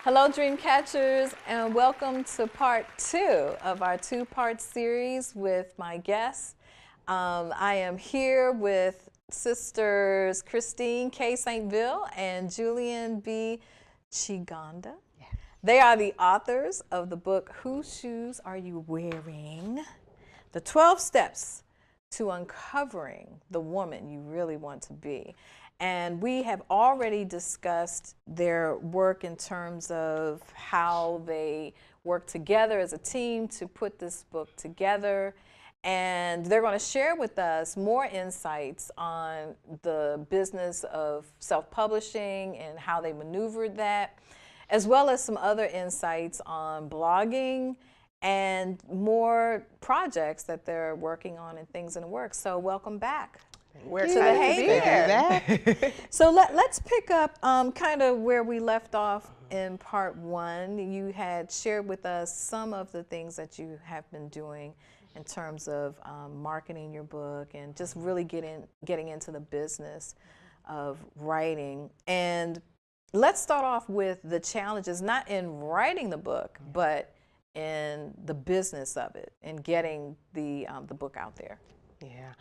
Hello, dream catchers, and welcome to part 2 of our 2-part series with my guests. I am here with sisters Christine K. St. Vil and Julian B. Kiganda. Yes. They are the authors of the book, Whose Shoes Are You Wearing? The 12 Steps to Uncovering the Woman You Really Want to Be. And we have already discussed their work in terms of how they work together as a team to put this book together. And they're going to share with us more insights on the business of self-publishing and how they maneuvered that, as well as some other insights on blogging and more projects that they're working on and things in the works. So welcome back. We're excited to be here. So let's pick up kind of where we left off in part 1. You had shared with us some of the things that you have been doing in terms of marketing your book and just really getting into the business of writing. And let's start off with the challenges, not in writing the book, but in the business of it and getting the book out there. Yeah.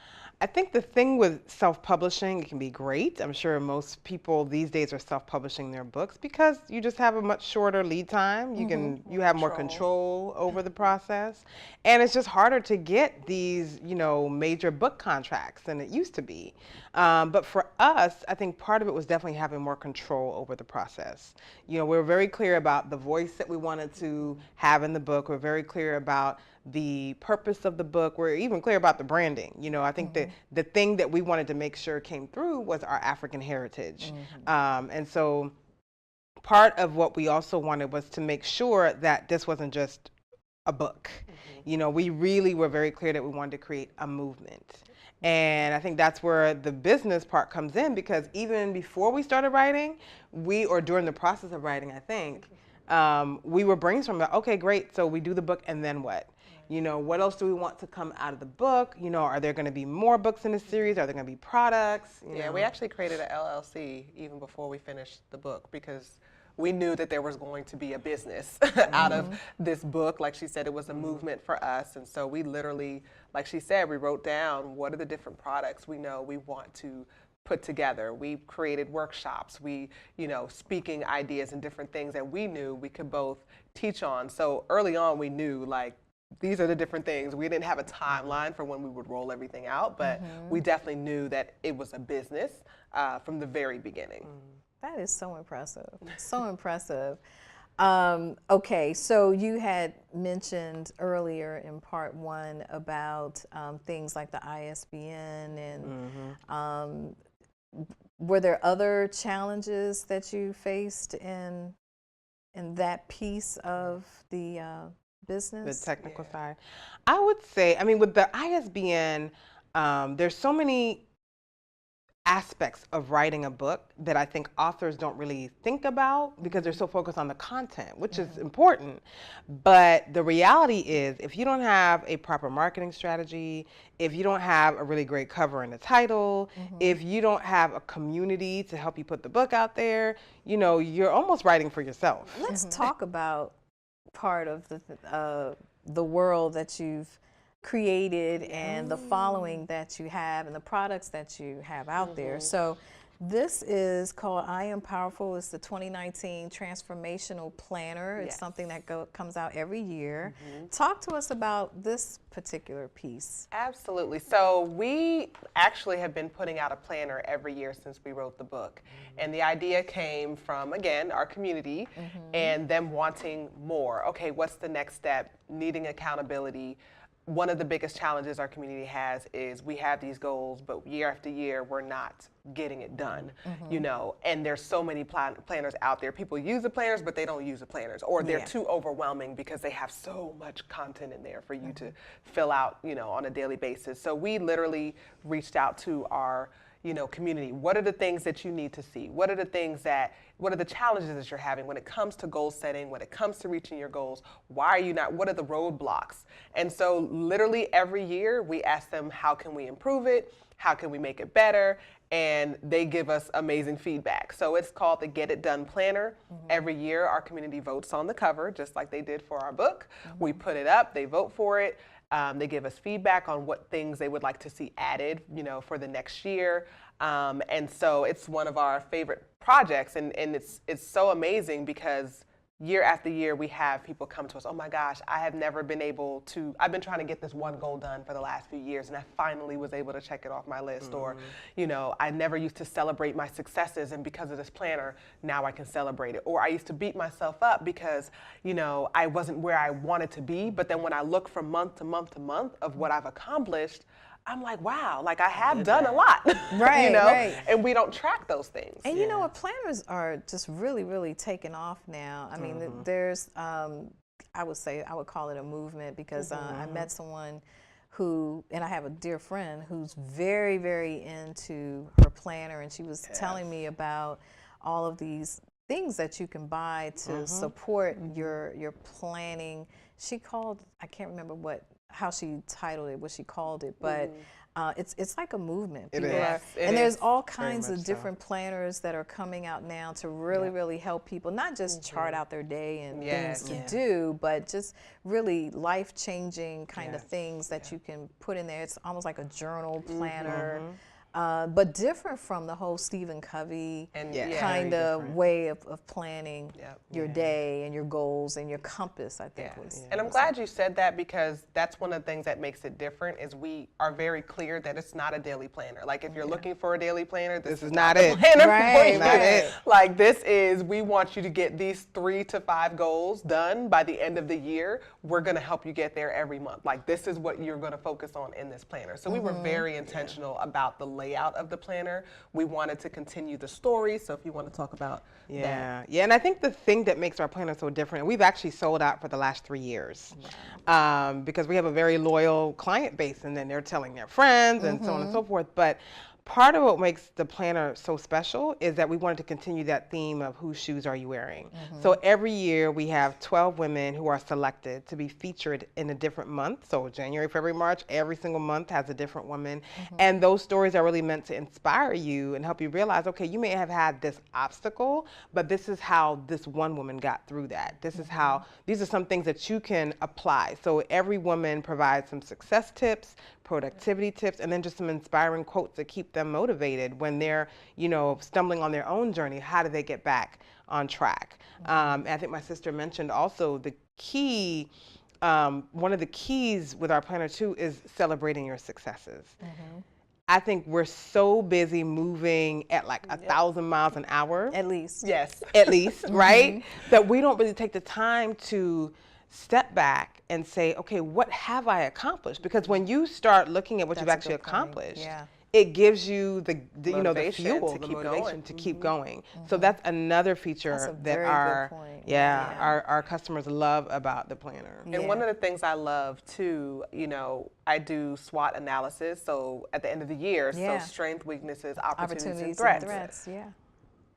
I think the thing with self-publishing, it can be great. I'm sure most people these days are self-publishing their books because you just have a much shorter lead time. You have more control over the process. And it's just harder to get these, major book contracts than it used to be. But for us, I think part of it was definitely having more control over the process. We're very clear about the voice that we wanted to have in the book. We're very clear about the purpose of the book. We're even clear about the branding. I think that the thing that we wanted to make sure came through was our African heritage. And so part of what we also wanted was to make sure that this wasn't just a book. We really were very clear that we wanted to create a movement. And I think that's where the business part comes in, because even before we started writing, or during the process of writing, I think, we were brainstorming, okay, great, so we do the book, and then what? What else do we want to come out of the book? Are there going to be more books in the series? Are there going to be products? Yeah, we actually created an LLC even before we finished the book because we knew that there was going to be a business out of this book. Like she said, it was a movement for us. And so we literally, like she said, we wrote down what are the different products we know we want to put together. We created workshops, speaking ideas and different things that we knew we could both teach on. So early on, we knew these are the different things. We didn't have a timeline for when we would roll everything out, but we definitely knew that it was a business from the very beginning. That is so impressive. So impressive. Okay, so you had mentioned earlier in part 1 about things like the ISBN and were there other challenges that you faced in that piece of the business? The technical side. I would say, with the ISBN, there's so many aspects of writing a book that I think authors don't really think about because they're so focused on the content, which is important. But the reality is, if you don't have a proper marketing strategy, if you don't have a really great cover and a title, if you don't have a community to help you put the book out there, you're almost writing for yourself. Let's talk about part of the world that you've created and the following that you have and the products that you have out there. So this is called I Am Powerful. It's the 2019 Transformational Planner. It's something that comes out every year. Talk to us about this particular piece. Absolutely. So we actually have been putting out a planner every year since we wrote the book. And the idea came from, again, our community and them wanting more. Okay, what's the next step? Needing accountability. One of the biggest challenges our community has is we have these goals, but year after year, we're not getting it done, and there's so many planners out there. People use the planners, but they don't use the planners, or they're too overwhelming because they have so much content in there for you to fill out, on a daily basis. So we literally reached out to our community. What are the things that you need to see? What are the challenges that you're having when it comes to goal setting, when it comes to reaching your goals? Why are you not, what are the roadblocks? And so literally every year we ask them, how can we improve it? How can we make it better? And they give us amazing feedback. So it's called the Get It Done Planner. Every year our community votes on the cover, just like they did for our book. We put it up, they vote for it. They give us feedback on what things they would like to see added, for the next year. And so it's one of our favorite projects, and it's so amazing because year after year we have people come to us, oh my gosh, I've been trying to get this one goal done for the last few years, and I finally was able to check it off my list. Or, I never used to celebrate my successes, and because of this planner, now I can celebrate it. Or I used to beat myself up because, I wasn't where I wanted to be, but then when I look from month to month to month of what I've accomplished, I'm like, wow, like I have done a lot, Right. And we don't track those things. And planners are just really, really taking off now. I mean, there's, I would call it a movement because I met someone and I have a dear friend who's very, very into her planner, and she was telling me about all of these things that you can buy to support your planning. She called, I can't remember how she titled it, what she called it, but it's like a movement. There's all kinds of different planners that are coming out now to really, really help people, not just chart out their day and things to do, but just really life-changing kind of things that you can put in there. It's almost like a journal planner. But different from the whole Stephen Covey kind of way of planning your day and your goals and your compass, I think. And I'm glad you said that, because that's one of the things that makes it different is we are very clear that it's not a daily planner. Like if you're looking for a daily planner, this is not it. Planner for you. Not it. Like we want you to get these 3 to 5 goals done by the end of the year. We're going to help you get there every month. Like this is what you're going to focus on in this planner. So we were very intentional about the layout of the planner. We wanted to continue the story. So if you want to talk about that. And I think the thing that makes our planner so different, we've actually sold out for the last 3 years because we have a very loyal client base, and then they're telling their friends and so on and so forth. But part of what makes the planner so special is that we wanted to continue that theme of whose shoes are you wearing. So every year we have 12 women who are selected to be featured in a different month. So January, February, March, every single month has a different woman. And those stories are really meant to inspire you and help you realize, okay, you may have had this obstacle, but this is how this one woman got through that. This is how, these are some things that you can apply. So every woman provides some success tips, productivity tips, and then just some inspiring quotes to keep them motivated when they're, stumbling on their own journey. How do they get back on track? And I think my sister mentioned also the key, one of the keys with our planner too is celebrating your successes. I think we're so busy moving at like 1,000 miles an hour. At least. Yes. At least, right? That we don't really take the time to step back and say, okay, what have I accomplished? Because when you start looking at what you've actually accomplished, it gives you the fuel, the motivation to keep going. So that's another feature that our customers love about the planner. And one of the things I love too, I do SWOT analysis. So at the end of the year, so strength, weaknesses, opportunities and threats.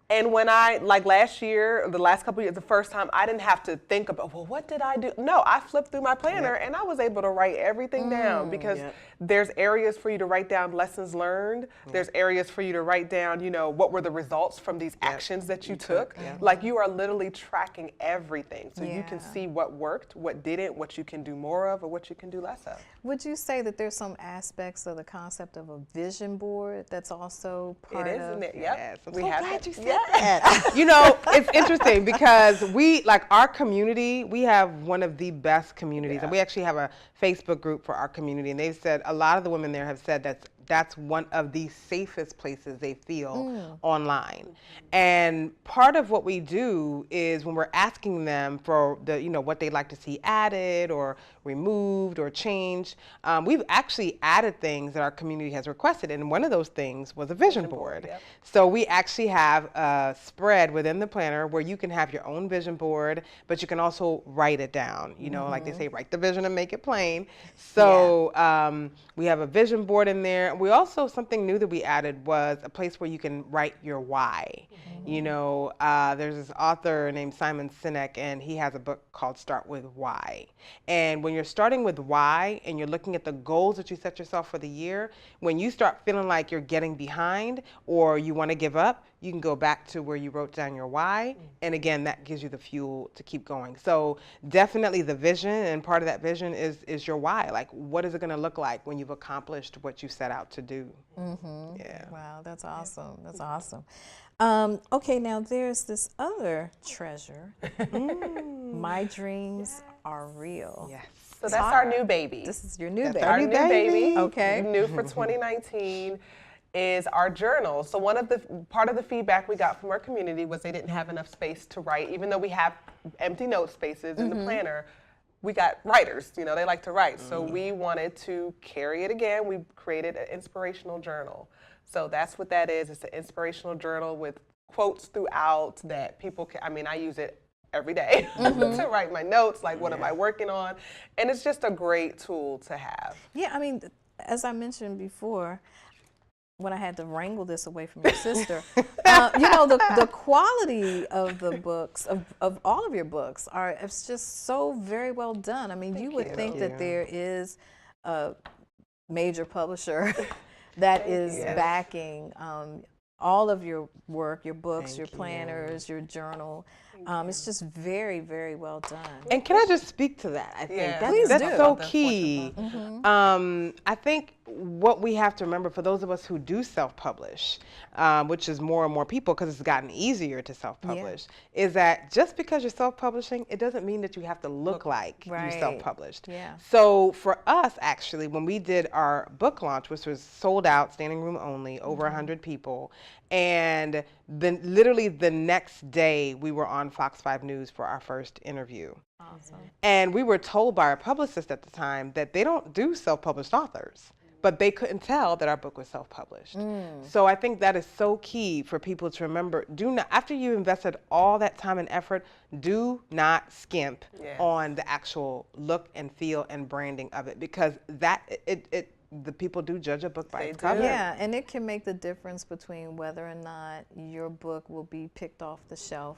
And when last year, the last couple of years, the first time, I didn't have to think about, well, what did I do? No, I flipped through my planner and I was able to write everything down, because there's areas for you to write down lessons learned. There's areas for you to write down, what were the results from these actions that you took. Like you are literally tracking everything. So you can see what worked, what didn't, what you can do more of, or what you can do less of. Would you say that there's some aspects of the concept of a vision board that's also part of? It is, isn't it? Yes. We I'm so have glad that. you said that. It's interesting because our community, we have one of the best communities, and we actually have a Facebook group for our community, and they've said, a lot of the women there have said that's one of the safest places they feel online. And part of what we do is when we're asking them for the, what they'd like to see added or removed or changed, we've actually added things that our community has requested. And one of those things was a vision board. So we actually have a spread within the planner where you can have your own vision board, but you can also write it down. Like they say, write the vision and make it plain. So we have a vision board in there. And we also, something new that we added was a place where you can write your why. You know, there's this author named Simon Sinek, and he has a book called Start With Why. And when you're starting with why and you're looking at the goals that you set yourself for the year, when you start feeling like you're getting behind or you want to give up, you can go back to where you wrote down your why. And again, that gives you the fuel to keep going. So definitely the vision, and part of that vision is your why. Like, what is it going to look like when you've accomplished what you set out to do? Yeah. Wow, that's awesome. That's awesome. Okay, now there's this other treasure. My dreams are real. Yes. So that's our new baby. This is your new That's baby. our Our new new baby, Okay. new for 2019, is our journal. So part of the feedback we got from our community was they didn't have enough space to write, even though we have empty note spaces in the planner. We got writers, you know, they like to write. So we wanted to carry it again. We created an inspirational journal. So that's what that is. It's an inspirational journal with quotes throughout that people can, I mean, I use it every day to write my notes, like what am I working on? And it's just a great tool to have. Yeah, I mean, as I mentioned before, when I had to wrangle this away from your sister, you know, the quality of the books, of all of your books, it's just so very well done. I mean, you would think that there is a major publisher that is backing all of your work, your books, your planners, your journal. It's just very, very well done. And can I just speak to that? I think Please that's do. so key. I think what we have to remember for those of us who do self-publish, which is more and more people because it's gotten easier to self-publish, is that just because you're self-publishing, it doesn't mean that you have to look like you self-published. Yeah. So for us, actually, when we did our book launch, which was sold out, standing room only, over 100 people, and then literally the next day we were on Fox 5 News for our first interview. Awesome. And we were told by our publicist at the time that they don't do self-published authors, but they couldn't tell that our book was self-published. So I think that is so key for people to remember. Do not, after you invested all that time and effort, do not skimp on the actual look and feel and branding of it, because that the people do judge a book by its cover. Yeah, and it can make the difference between whether or not your book will be picked off the shelf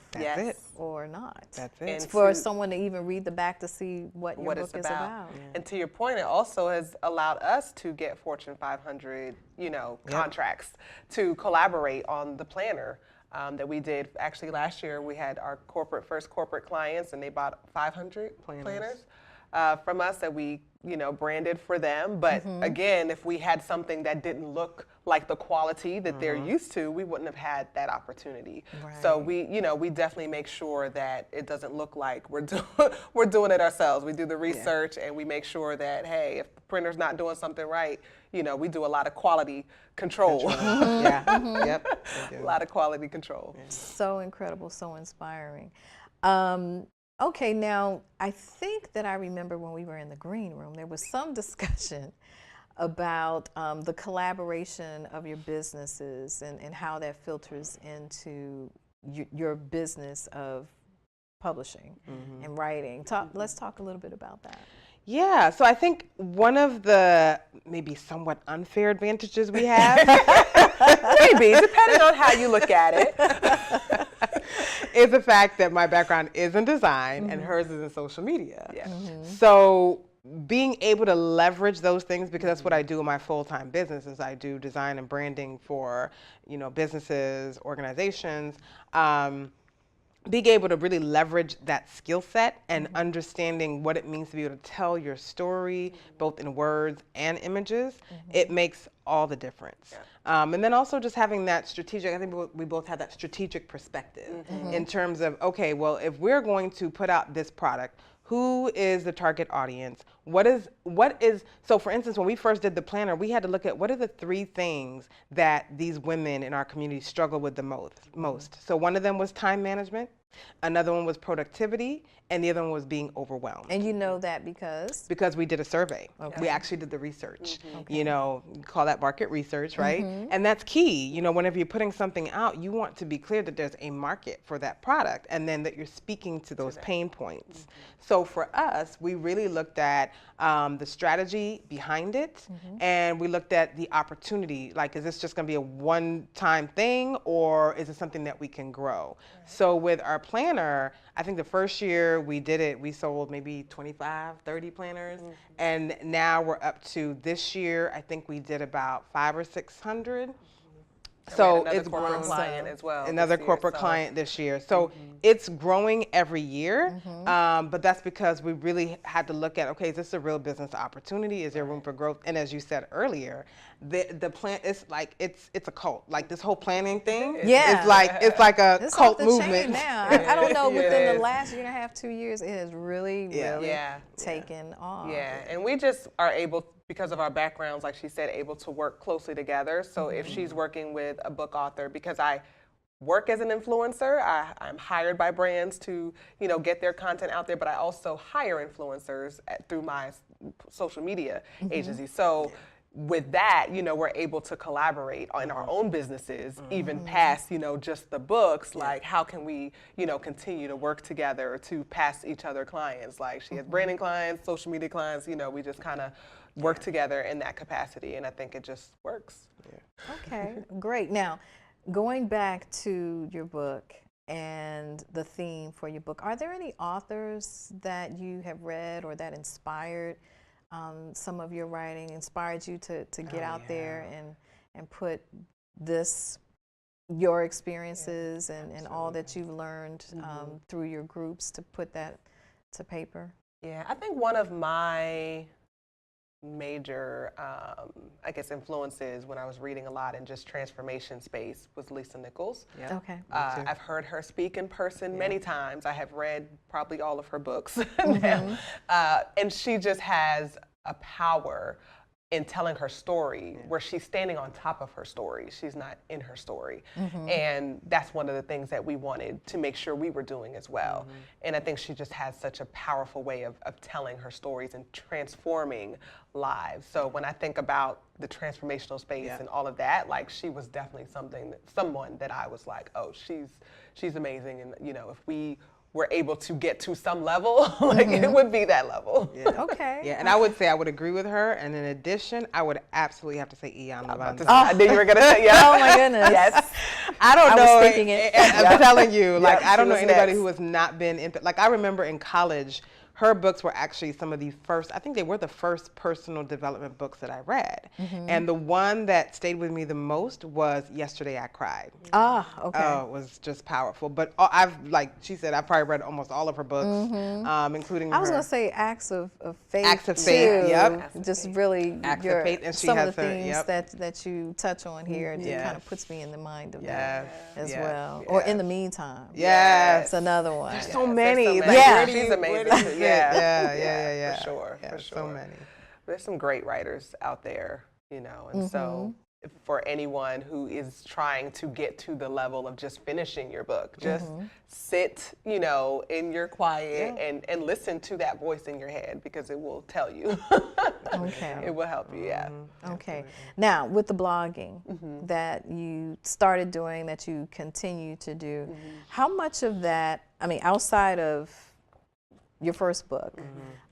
or not. That's it. It's for someone to even read the back to see what your book is about. And to your point, it also has allowed us to get Fortune 500, you know, contracts to collaborate on the planner. That we did actually last year. We had our first corporate clients, and they bought 500 planners from us that we, you know, branded for them. But again, if we had something that didn't look like the quality that they're used to, we wouldn't have had that opportunity. So we, you know, we definitely make sure that it doesn't look like we're doing it ourselves. We do the research and we make sure that, hey, if the printer's not doing something right, you know, we do a lot of quality control. A lot of quality control. So incredible, so inspiring. Okay, now I think that I remember when we were in the green room, there was some discussion about the collaboration of your businesses and how that filters into your business of publishing and writing. Let's talk a little bit about that. Yeah, so I think one of the maybe somewhat unfair advantages we have, maybe, depending on how you look at it, is the fact that my background is in design and hers is in social media. So being able to leverage those things, because that's what I do in my full-time business, is I do design and branding for, you know, businesses, organizations. Being able to really leverage that skill set and understanding what it means to be able to tell your story, both in words and images, it makes all the difference. And then also just having that strategic, I think we both have that strategic perspective in terms of, okay, well, if we're going to put out this product, who is the target audience? What is, so for instance, when we first did the planner, we had to look at what are the 3 things that these women in our community struggle with the most. So one of them was time management. Another one was productivity, and the other one was being overwhelmed. And you know that because? Because we did a survey. Okay. We actually did the research. Okay. You know, you call that market research, right? And that's key. You know, whenever you're putting something out, you want to be clear that there's a market for that product, and then that you're speaking to those pain points. So for us, we really looked at the strategy behind it, and we looked at the opportunity. Like, is this just going to be a one-time thing, or is it something that we can grow? So with our planner, I think the first year we did it, we sold maybe 25, 30 planners. And now we're up to this year, I think we did about 500 or 600. So it's corporate client as well. Another corporate client this year. So it's growing every year, but that's because we really had to look at, okay, is this a real business opportunity? Is there room for growth? And as you said earlier, the plan, it's like it's a cult. Like this whole planning thing, it's like a It's cult off the movement. chain now. I don't know, within the last year and a half, 2 years, it has really taken off. Yeah, and we just are able, because of our backgrounds, like she said, able to work closely together. So if she's working with a book author, because I work as an influencer, I'm hired by brands to, you know, get their content out there, but I also hire influencers through my social media agency. So with that, you know, we're able to collaborate in our own businesses, even past, you know, just the books. Like, how can we, you know, continue to work together to pass each other clients? Like, she has branding clients, social media clients, you know, we just kind of work together in that capacity, and I think it just works. Okay, great. Now, going back to your book and the theme for your book, are there any authors that you have read or that inspired some of your writing, inspired you to get out there and put your experiences and all that you've learned through your groups, to put that to paper? Yeah, I think one of my major, I guess, influences when I was reading a lot in just transformation space was Lisa Nichols. Okay. I've heard her speak in person many times. I have read probably all of her books now. And she just has a power in telling her story where she's standing on top of her story. She's not in her story. And that's one of the things that we wanted to make sure we were doing as well. And I think she just has such a powerful way of telling her stories and transforming lives. So when I think about the transformational space and all of that, like, she was definitely someone that I was like, oh, she's amazing. And, you know, if we were able to get to some level, like, it would be that level. Okay. Yeah, and I would say I would agree with her. And in addition, I would absolutely have to say Ian Levant. I knew you were gonna say Oh my goodness. Yes. I don't know. was thinking it. I'm telling you, like, I don't know was anybody next. who has not been in. Like, I remember in college, her books were actually some of the first, I think they were the first personal development books that I read. And the one that stayed with me the most was Yesterday I Cried. Okay. Oh, it was just powerful. But I've, like she said, I've probably read almost all of her books, including I was her going to say Acts of Faith. Acts of Faith, too. yep. Just really Acts of Faith, and she some has of the her- things yep. that you touch on here just kind of puts me in the mind of that as well. Or In the Meantime. Yes. It's another one. There's so many. Like, Yeah. She's amazing. Yeah. For sure. So many. There's some great writers out there, you know, and so for anyone who is trying to get to the level of just finishing your book, just sit, you know, in your quiet and listen to that voice in your head, because it will tell you. Okay. It will help you, Okay. Now, with the blogging that you started doing, that you continue to do, how much of that, I mean, outside of your first book,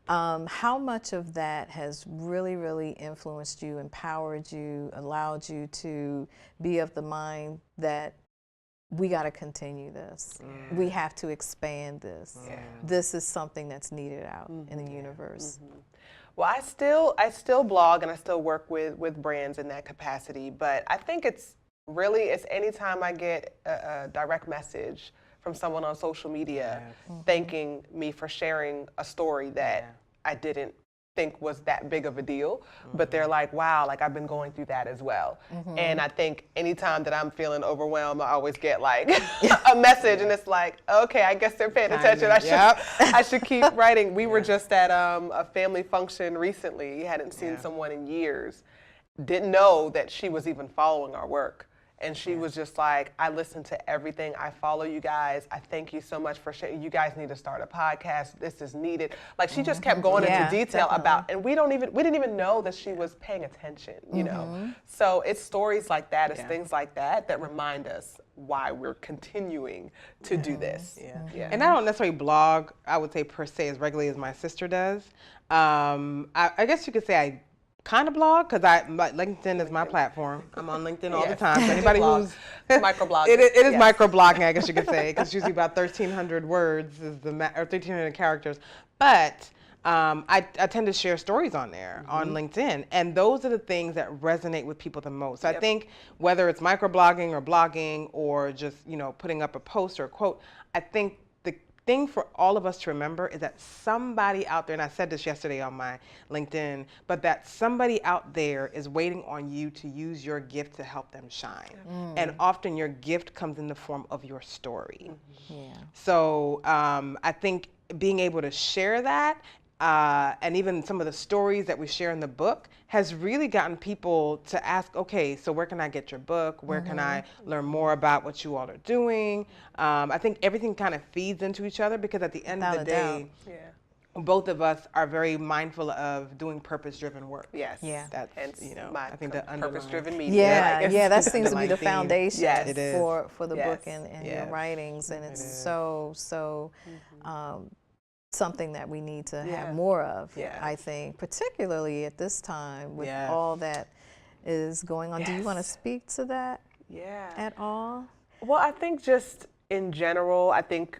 how much of that has really, really influenced you, empowered you, allowed you to be of the mind that we got to continue this? We have to expand this. This is something that's needed out in the universe. Well, I still blog and I still work with brands in that capacity, but I think it's anytime I get a direct message from someone on social media thanking me for sharing a story that I didn't think was that big of a deal, but they're like, wow, like, I've been going through that as well. And I think anytime that I'm feeling overwhelmed, I always get like a message, and it's like, okay, I guess they're paying attention. I should keep writing. We were just at a family function recently. Hadn't seen someone in years. Didn't know that she was even following our work. And she was just like, I listen to everything. I follow you guys. I thank you so much for sharing. You guys need to start a podcast. This is needed. Like she just kept going into detail about, and we didn't even know that she was paying attention, you know? So it's stories like that, it's things like that that remind us why we're continuing to do this. And I don't necessarily blog, I would say per se, as regularly as my sister does. I guess you could say I kind of blog because LinkedIn is my platform. I'm on LinkedIn all the time. So anybody who's microblogging, it is microblogging, I guess you could say, because usually about 1,300 words is or 1,300 characters. But I tend to share stories on there on LinkedIn, and those are the things that resonate with people the most. So I think whether it's microblogging or blogging or just putting up a post or a quote, I think thing for all of us to remember is that somebody out there, and I said this yesterday on my LinkedIn, but that somebody out there is waiting on you to use your gift to help them shine. And often your gift comes in the form of your story. So I think being able to share that, and even some of the stories that we share in the book has really gotten people to ask, okay, so where can I get your book? Where can I learn more about what you all are doing? I think everything kind of feeds into each other because at the end of the day, both of us are very mindful of doing purpose-driven work. Yes. Yeah. That's, my I think the purpose-driven media. That seems to be the foundation Yes. for the book and your writings, and it's so something that we need to have more of, I think, particularly at this time with all that is going on. Do you want to speak to that at all? Well, I think just in general, I think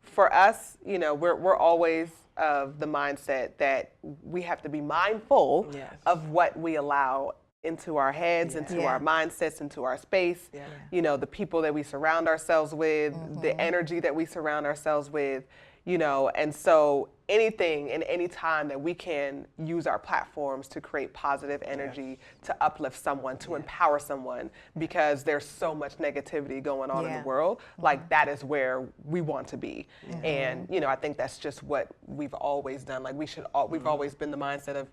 for us, we're always of the mindset that we have to be mindful of what we allow into our heads, into our mindsets, into our space, the people that we surround ourselves with, the energy that we surround ourselves with, and so anything and any time that we can use our platforms to create positive energy, to uplift someone, to empower someone, because there's so much negativity going on in the world, like that is where we want to be. And, I think that's just what we've always done. Like we've always been the mindset of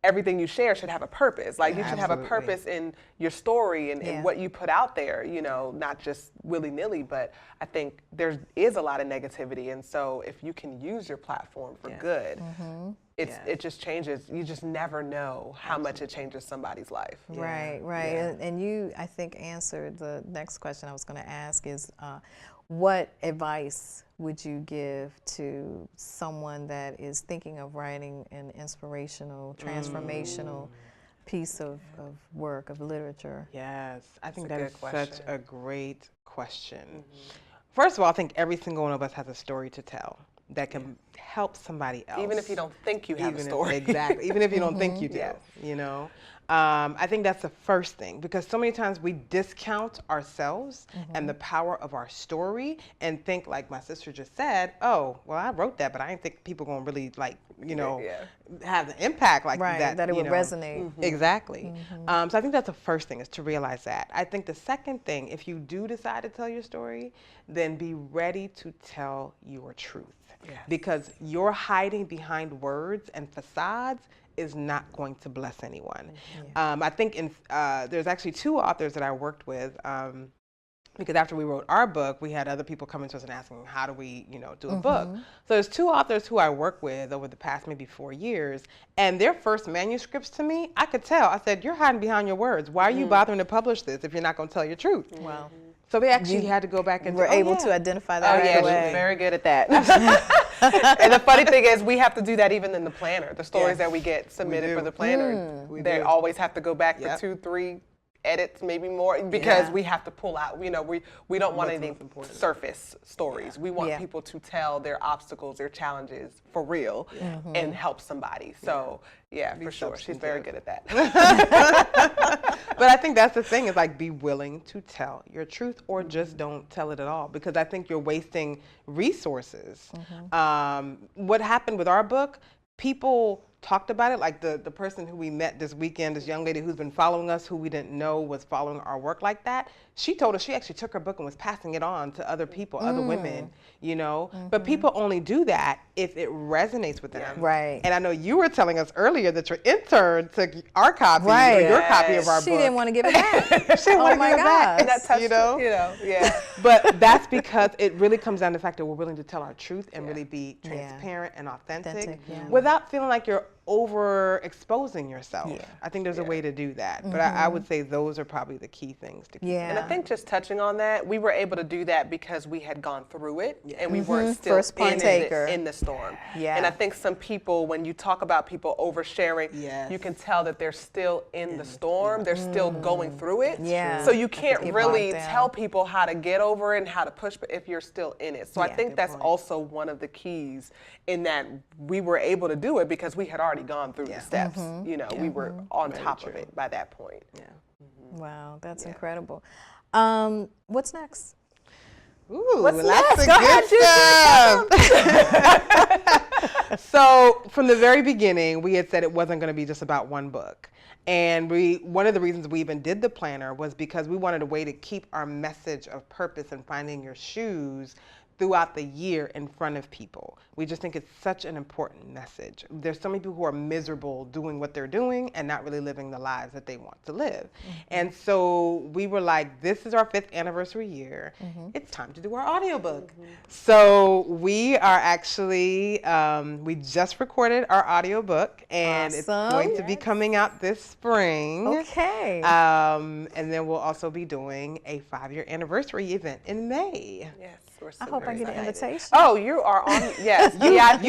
everything you share should have a purpose. Like you should have a purpose in your story and what you put out there, not just willy-nilly, but I think there is a lot of negativity. And so if you can use your platform for good, it just changes. You just never know how much it changes somebody's life. Right. And you, I think, answered the next question I was going to ask is, what advice would you give to someone that is thinking of writing an inspirational, transformational piece of work, of literature? Yes, I think that is such a great question. First of all, I think every single one of us has a story to tell that can help somebody else. Even if you don't think you have a story. Exactly. Even if you don't think you do, I think that's the first thing, because so many times we discount ourselves and the power of our story and think, like my sister just said, oh, well, I wrote that, but I didn't think people going to really have the impact like that. That it would resonate. Exactly. So I think that's the first thing, is to realize that. I think the second thing, if you do decide to tell your story, then be ready to tell your truth. Because your hiding behind words and facades is not going to bless anyone. I think there's actually two authors that I worked with, because after we wrote our book, we had other people coming to us and asking, how do we, do a book? So there's two authors who I worked with over the past maybe 4 years, and their first manuscripts to me, I could tell. I said, you're hiding behind your words. Why are you bothering to publish this if you're not going to tell your truth? Wow. So they actually had to go back and were able to identify that right away. She's very good at that. And the funny thing is, we have to do that even in the planner. The stories that we get submitted for the planner, they always have to go back for 2, 3 edits, maybe more, because we have to pull out, we don't want anything surface stories. We want people to tell their obstacles, their challenges for real and help somebody. So for sure, she's very good at that. But I think that's the thing, is like, be willing to tell your truth, or just don't tell it at all, because I think you're wasting resources. What happened with our book, people talked about it. Like the person who we met this weekend, this young lady who's been following us, who we didn't know was following our work like that, she told us she actually took her book and was passing it on to other people, other women, you know. But people only do that if it resonates with them. Right. And I know you were telling us earlier that your intern took our copy, or your copy of our book. She didn't want to give it back. She didn't want to give it back. And that touched, you know, yeah. But that's because it really comes down to the fact that we're willing to tell our truth and really be transparent and authentic without feeling like you're overexposing yourself. I think there's a way to do that. But I would say those are probably the key things to keep. And I think just touching on that, we were able to do that because we had gone through it and we weren't still in the storm. And I think some people, when you talk about people oversharing, you can tell that they're still in the storm. They're still going through it. So you can't really tell people how to get over it and how to push if you're still in it. So I think that's also one of the keys in that we were able to do it because we had already gone through the steps. You know, we were on top of it by that point. Wow, that's incredible. What's next? Ooh, what's lots next? of good stuff. So from the very beginning, we had said it wasn't going to be just about one book. And one of the reasons we even did the planner was because we wanted a way to keep our message of purpose and finding your shoes throughout the year in front of people. We just think it's such an important message. There's so many people who are miserable doing what they're doing and not really living the lives that they want to live. And so we were like, this is our 5th anniversary year. It's time to do our audiobook. So we are actually, we just recorded our audiobook and it's going to be coming out this spring. Okay. And then we'll also be doing a 5-year anniversary event in May. Yes. I hope I get an invitation. Oh, you are on, yes. You've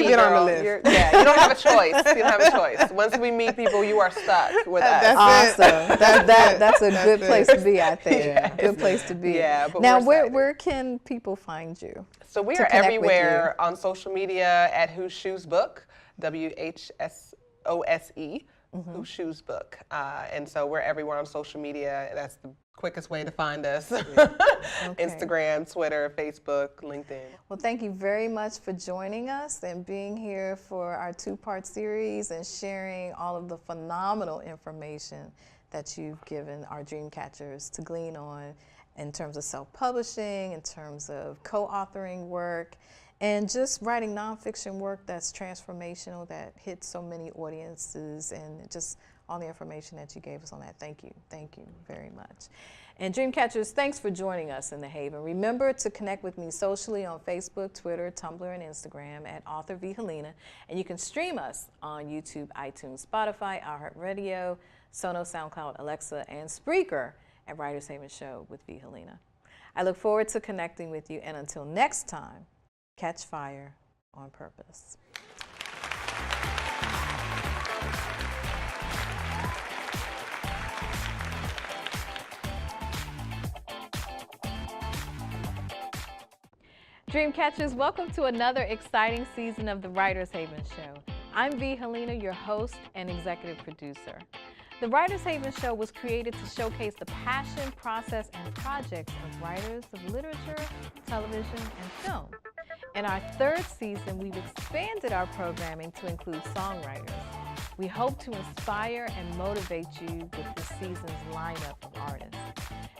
been on the list. You don't have a choice. You don't have a choice. Once we meet people, you are stuck with us. Awesome. That's a good place to be, I think. Good place to be. But now, where can people find you? So we are everywhere on social media at Whose Shoes Book, WHSOSE. Whose Shoes Book. And so we're everywhere on social media. That's the quickest way to find us. Instagram, Twitter, Facebook, LinkedIn. Well, thank you very much for joining us and being here for our 2-part series and sharing all of the phenomenal information that you've given our dream catchers to glean on in terms of self-publishing, in terms of co-authoring work, and just writing nonfiction work that's transformational, that hits so many audiences, and just all the information that you gave us on that. Thank you very much. And Dreamcatchers, thanks for joining us in the Haven. Remember to connect with me socially on Facebook, Twitter, Tumblr, and Instagram at author V. Helena. And you can stream us on YouTube, iTunes, Spotify, iHeartRadio, Sonos, SoundCloud, Alexa, and Spreaker at Writers Haven Show with V. Helena. I look forward to connecting with you, and until next time, catch fire on purpose. Dreamcatchers, welcome to another exciting season of the Writers Haven Show. I'm V. Helena, your host and executive producer. The Writers Haven Show was created to showcase the passion, process, and projects of writers of literature, television, and film. In our 3rd season, we've expanded our programming to include songwriters. We hope to inspire and motivate you with this season's lineup of artists.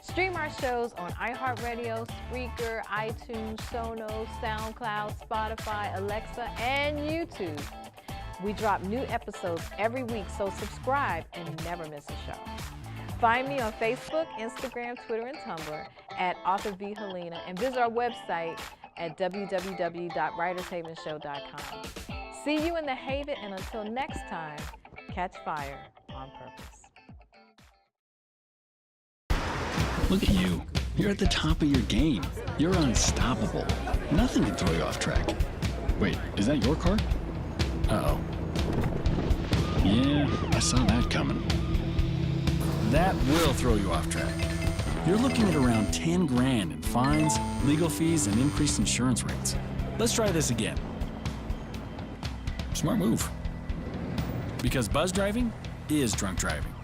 Stream our shows on iHeartRadio, Spreaker, iTunes, Sonos, SoundCloud, Spotify, Alexa, and YouTube. We drop new episodes every week, so subscribe and never miss a show. Find me on Facebook, Instagram, Twitter, and Tumblr at author V. Helena, and visit our website at www.writershavenshow.com. See you in the Haven, and until next time, catch fire on purpose. Look at you. You're at the top of your game. You're unstoppable. Nothing can throw you off track. Wait, is that your car? Uh-oh. Yeah, I saw that coming. That will throw you off track. You're looking at around 10 grand in fines, legal fees, and increased insurance rates. Let's try this again. Smart move. Because buzz driving is drunk driving.